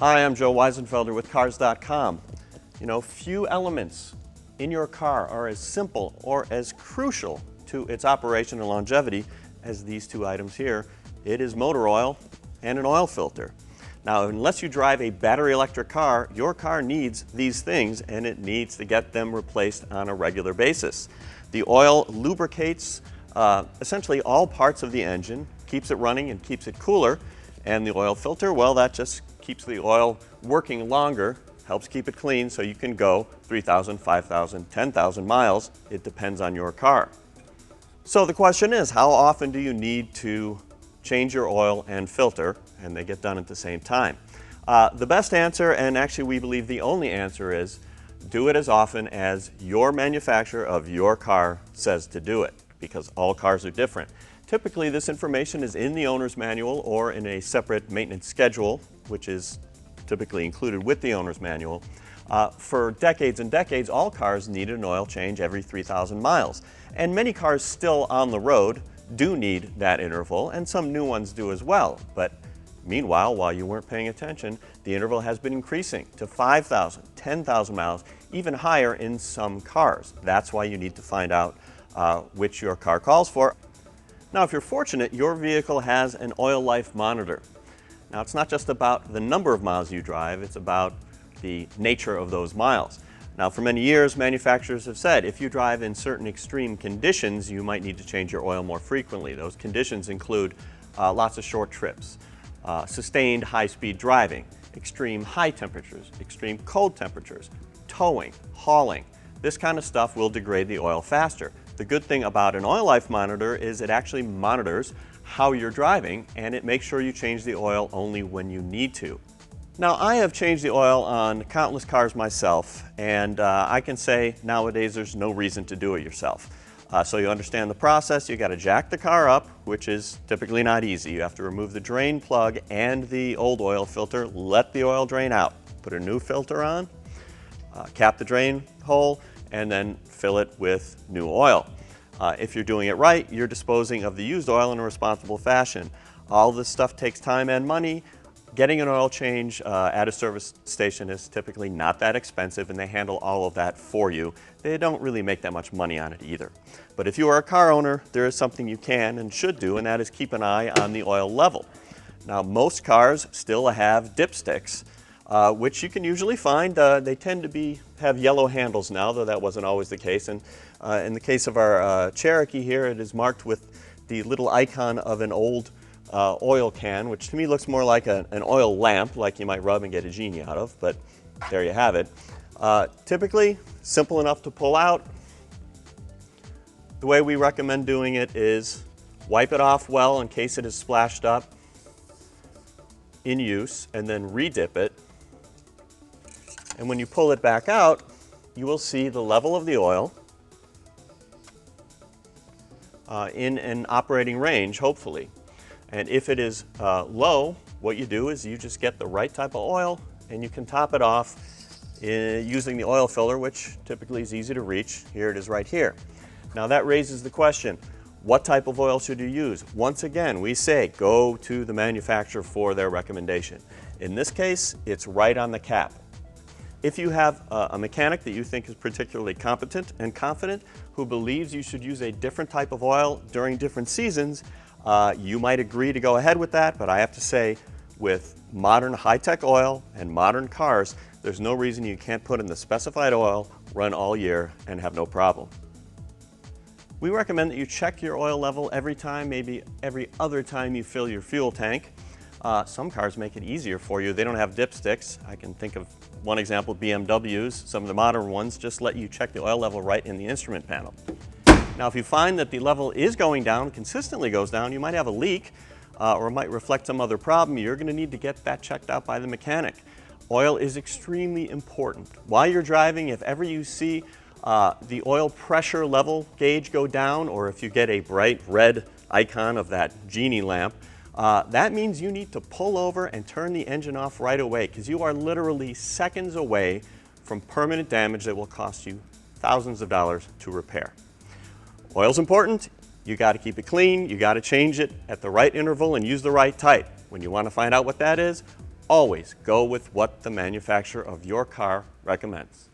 Hi, I'm Joe Weisenfelder with Cars.com. You know, few elements in your car are as simple or as crucial to its operation and longevity as these two items here. It is motor oil and an oil filter. Now, unless you drive a battery electric car, your car needs these things and it needs to get them replaced on a regular basis. The oil lubricates essentially all parts of the engine, keeps it running and keeps it cooler, and the oil filter, well, that just keeps the oil working longer, helps keep it clean so you can go 3,000, 5,000, 10,000 miles. It depends on your car. So the question is, how often do you need to change your oil and filter, and they get done at the same time? The best answer, and actually we believe the only answer, is do it as often as your manufacturer of your car says to do it, because all cars are different. Typically, this information is in the owner's manual or in a separate maintenance schedule, which is typically included with the owner's manual. For decades and decades, all cars needed an oil change every 3,000 miles. And many cars still on the road do need that interval, and some new ones do as well. But meanwhile, while you weren't paying attention, the interval has been increasing to 5,000, 10,000 miles, even higher in some cars. That's why you need to find out which your car calls for. Now, if you're fortunate, your vehicle has an oil life monitor. Now, it's not just about the number of miles you drive, it's about the nature of those miles. Now, for many years, manufacturers have said if you drive in certain extreme conditions, you might need to change your oil more frequently. Those conditions include lots of short trips, sustained high-speed driving, extreme high temperatures, extreme cold temperatures, towing, hauling. This kind of stuff will degrade the oil faster. The good thing about an oil life monitor is it actually monitors how you're driving, and it makes sure you change the oil only when you need to. Now, I have changed the oil on countless cars myself, and I can say nowadays there's no reason to do it yourself. So you understand the process. You got to jack the car up, which is typically not easy. You have to remove the drain plug and the old oil filter, let the oil drain out, put a new filter on, cap the drain hole, and then fill it with new oil. If you're doing it right, you're disposing of the used oil in a responsible fashion. All this stuff takes time and money. Getting an oil change at a service station is typically not that expensive, and they handle all of that for you. They don't really make that much money on it either. But if you are a car owner, there is something you can and should do, and that is keep an eye on the oil level. Now, most cars still have dipsticks, which you can usually find. They tend to have yellow handles now, though that wasn't always the case. And in the case of our Cherokee here, it is marked with the little icon of an old oil can, which to me looks more like an oil lamp, like you might rub and get a genie out of, but there you have it. Typically, simple enough to pull out. The way we recommend doing it is wipe it off well in case it is splashed up in use, and then re-dip it. And when you pull it back out, you will see the level of the oil in an operating range, hopefully. And if it is low, what you do is you just get the right type of oil and you can top it off using the oil filler, which typically is easy to reach. Here it is right here. Now that raises the question, what type of oil should you use? Once again, we say go to the manufacturer for their recommendation. In this case, it's right on the cap. If you have a mechanic that you think is particularly competent and confident, who believes you should use a different type of oil during different seasons, you might agree to go ahead with that, but I have to say, with modern high-tech oil and modern cars, there's no reason you can't put in the specified oil, run all year, and have no problem. We recommend that you check your oil level every time, maybe every other time you fill your fuel tank. Some cars make it easier for you. They don't have dipsticks. I can think of one example, BMWs. Some of the modern ones just let you check the oil level right in the instrument panel. Now, if you find that the level is going down, consistently goes down, you might have a leak or it might reflect some other problem. You're going to need to get that checked out by the mechanic. Oil is extremely important. While you're driving, if ever you see the oil pressure level gauge go down, or if you get a bright red icon of that genie lamp, that means you need to pull over and turn the engine off right away, because you are literally seconds away from permanent damage that will cost you thousands of dollars to repair. Oil's important. You got to keep it clean. You got to change it at the right interval and use the right type. When you want to find out what that is, always go with what the manufacturer of your car recommends.